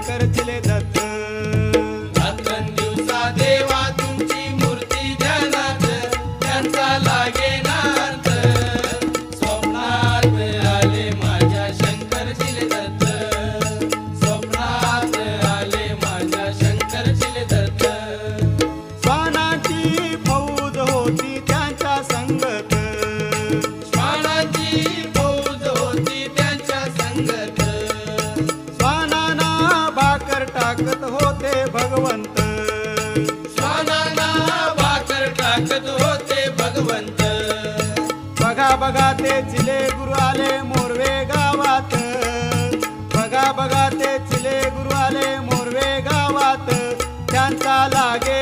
शंकर चिले दत्त. रात्रंदिवसा देवा तुमची मूर्ती ध्यानात, त्यांचा लागे नार्थ. स्वप्नात आले माझ्या शंकर चिले दत्त, स्वप्नात आले माझ्या शंकर चिले दत्त. श्वानांची फौज होती त्यांच्या संगत, श्वानांची फौज होती त्यांच्या संगत. श्वानांना भाकर टाकत होते भगवंत, श्वानांना भाकर टाकत होते भगवंत. बघा बघा ते चिले गुरु आले मोरवे गावात, बघा बघा ते चिले गुरु आले मोरवे गावात. त्यांचा लागे